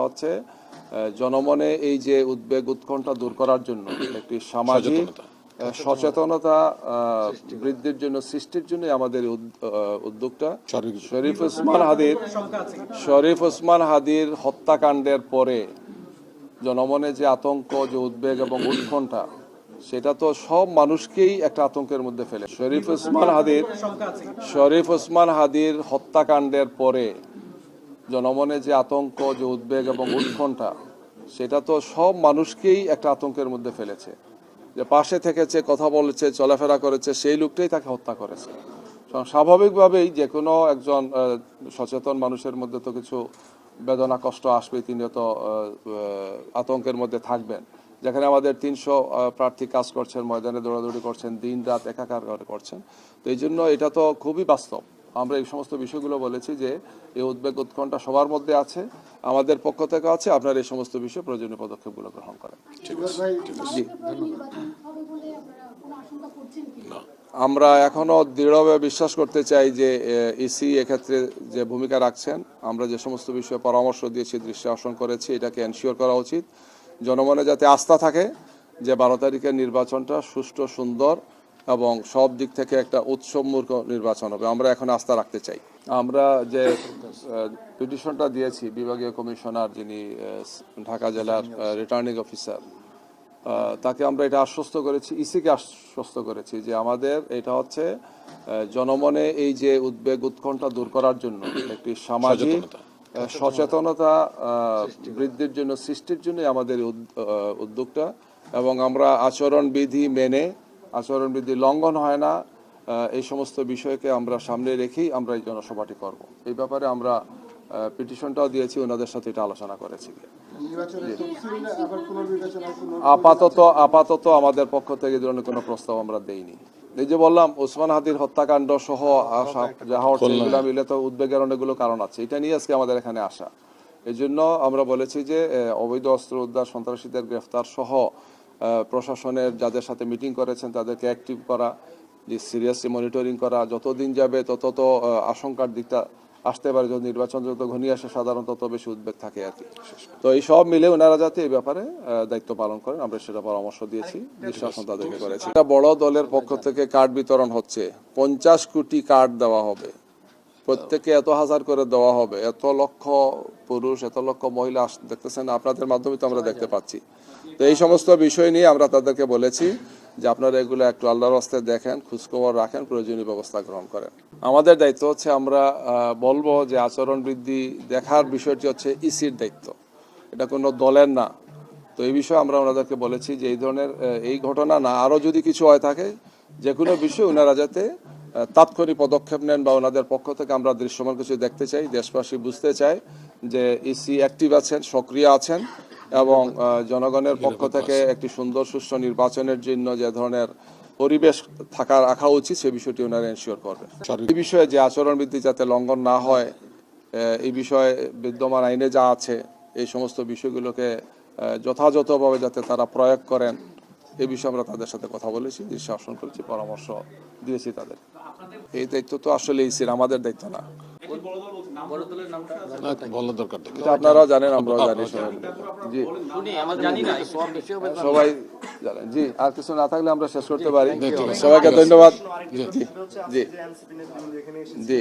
হচ্ছে জনমনে এই যে উদ্বেগ উৎকণ্ঠা দূর করার জন্য একটি সামাজিক সচেতনতা বৃদ্ধির জন্য সৃষ্টির জন্য আমাদের উদ্যোগটা শরীফ ওসমান হাদির হত্যাকাণ্ডের পরে জনমনে যে আতঙ্ক, যে উদ্বেগ এবং উৎকণ্ঠা, সেটা তো সব মানুষকেই একটা আতঙ্কের মধ্যে ফেলে। শরীফ ওসমান হাদির হত্যাকাণ্ডের পরে জনমনে যে আতঙ্ক, যে উদ্বেগ এবং উৎকণ্ঠা, সেটা তো সব মানুষকেই একটা আতঙ্কের মধ্যে ফেলেছে। যে পাশে থেকেছে, কথা বলেছে, চলাফেরা করেছে, সেই লোকটাই তাকে হত্যা করেছে। স্বাভাবিকভাবেই যে কোনো একজন সচেতন মানুষের মধ্যে তো কিছু বেদনা, কষ্ট আসবে, তিনিও তো আতঙ্কের মধ্যে থাকবেন। যেখানে আমাদের 300 প্রার্থী কাজ করছেন, ময়দানে দৌড়াদৌড়ি করছেন, দিন রাত একাকার করছেন। তো এই জন্য এটা তো খুবই বাস্তব। আমরা এই সমস্ত বিষয়গুলো বলেছি যে এই উদ্বেগ উৎকণ্ঠা সবার মধ্যে আছে, আমাদের পক্ষ থেকে আছে। আপনার এই সমস্ত বিষয়ে প্রয়োজনীয় পদক্ষেপগুলো গ্রহণ করেন। জি, আমরা এখনো দৃঢ়ভাবে বিশ্বাস করতে চাই যে ইসি এক্ষেত্রে যে ভূমিকা রাখছেন, আমরা যে সমস্ত বিষয়ে পরামর্শ দিয়েছি, দৃষ্টি আকর্ষণ করেছি, এটাকে এনশিওর করা উচিত। জনমনে যাতে আস্থা থাকে যে 12 তারিখের নির্বাচনটা সুষ্ঠু, সুন্দর এবং সব দিক থেকে একটা উৎসবমূলক নির্বাচন হবে, আমরা এখন আস্থা রাখতে চাই। আমরা যে পিটিশনটা দিয়েছি বিভাগীয় কমিশনার, যিনি ঢাকা জেলার রিটার্নিং অফিসার, তাকে আমরা এটা আশ্বস্ত করেছি, ইসিকে আশ্বস্ত করেছি যে আমাদের এটা হচ্ছে জনমনে এই যে উদ্বেগ উৎকণ্ঠা দূর করার জন্য একটি সামাজিক সচেতনতা বৃদ্ধির জন্য সৃষ্টির জন্য আমাদের উদ্যোগটা। এবং আমরা আচরণবিধি মেনে, আচরণবিধি লঙ্ঘন হয় না, এই সমস্ত বিষয়কে আমরা সামনে রেখেই আমরা এই জনসভাটি করব। এই ব্যাপারে আমরা পিটিশনটাও দিয়েছি, ওনাদের সাথে এটা আলোচনা করেছি। আপাতত আমাদের পক্ষ থেকে ধরনের কোনো প্রস্তাব আমরা দেইনি। এই যে বললাম, ওসমান হাদির হত্যাকাণ্ড সহ এগুলো মিলে তো উদ্বেগের অনেকগুলো কারণ আছে, এটা নিয়ে আজকে আমাদের এখানে আসা। এই জন্য আমরা বলেছি যে অবৈধ অস্ত্র উদ্ধার, সন্ত্রাসীদের গ্রেফতার সহ প্রশাসনের যাদের সাথে মিটিং করেছেন তাদেরকে অ্যাক্টিভ করা, যে সিরিয়াসলি মনিটরিং করা। যতদিন যাবে তত তো আশঙ্কার দিকটা আসতে পারে, যখন নির্বাচন যত ঘনিয়ে আসে সাধারণত তত বেশি উদ্বেগ থাকে আর কি। তো এই সব মিলে ওনারা যাতে এই ব্যাপারে দায়িত্ব পালন করেন, আমরা সেটা পরামর্শ দিয়েছি, দৃষ্টান্তন তাদেরকে করেছি। একটা বড় দলের পক্ষ থেকে কার্ড বিতরণ হচ্ছে, 50 কোটি কার্ড দেওয়া হবে, প্রত্যেকে এত হাজার করে দেওয়া হবে, এত লক্ষ পুরুষ, এত লক্ষ মহিলা দেখতেছেন, আপনাদের মাধ্যমে তো আমরা দেখতে পাচ্ছি। তো এই সমস্ত বিষয় নিয়ে আমরা তাদেরকে বলেছি যে আপনারা এগুলো একটু আল্লাহর রাস্তায় দেখেন, খোঁজখবর রাখেন, প্রয়োজনীয় ব্যবস্থা গ্রহণ করেন। আমাদের দায়িত্ব হচ্ছে, আমরা বলবো যে আচরণ বৃদ্ধি দেখার বিষয়টি হচ্ছে ইসির দায়িত্ব, এটা কোনো দলের না। তো এই বিষয়ে আমরা ওনাদেরকে বলেছি যে এই ধরনের এই ঘটনা না আরও যদি কিছু হয় থাকে, যে কোনো বিষয়ে ওনারা যাতে তাৎক্ষণিক পদক্ষেপ নেন, বা ওনাদের পক্ষ থেকে আমরা দৃশ্যমান কিছু দেখতে চাই, দেশবাসী বুঝতে চায় যে ইসি অ্যাক্টিভ আছেন, সক্রিয় আছেন, এবং জনগণের পক্ষ থেকে একটি সুন্দর সুষ্ঠু নির্বাচনের জন্য যে ধরনের পরিবেশ রাখা উচিত, সে বিষয়টি ওনারা এনশিওর করবেন। এই বিষয়ে যে আচরণবিধি যাতে লঙ্ঘন না হয়, এই বিষয়ে বিদ্যমান আইনে যা আছে এই সমস্ত বিষয়গুলোকে যথাযথভাবে যাতে তারা প্রয়োগ করেন, এই বিষয়ে আমরা তাদের সাথে কথা বলেছি, দৃষ্টি আকর্ষণ করেছি, পরামর্শ দিয়েছি তাদের। এই দায়িত্ব তো আসলে ইসির, আমাদের দায়িত্ব না। আপনারাও জানেন, আমরাও জানি, জি সবাই জানেন। জি, আর কিছু না থাকলে আমরা শেষ করতে পারি। সবাইকে ধন্যবাদ। জি জি জি,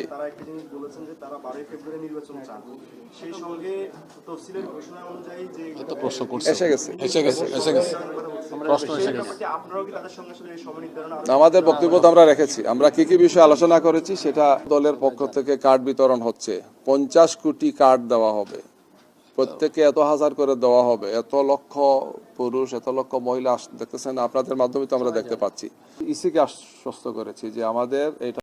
আমাদের বক্তব্য তো আমরা রেখেছি, আমরা কি কি বিষয়ে আলোচনা করেছি সেটা। দলের পক্ষ থেকে কার্ড বিতরণ হচ্ছে, 50 কোটি কার্ড দেওয়া হবে, প্রত্যেকে এত হাজার করে দেওয়া হবে, এত লক্ষ পুরুষ, এত লক্ষ মহিলা দেখতেছেন, আপনাদের মাধ্যমে তো আমরা দেখতে পাচ্ছি। ইসিকে আশ্বস্ত করেছি যে আমাদের এটা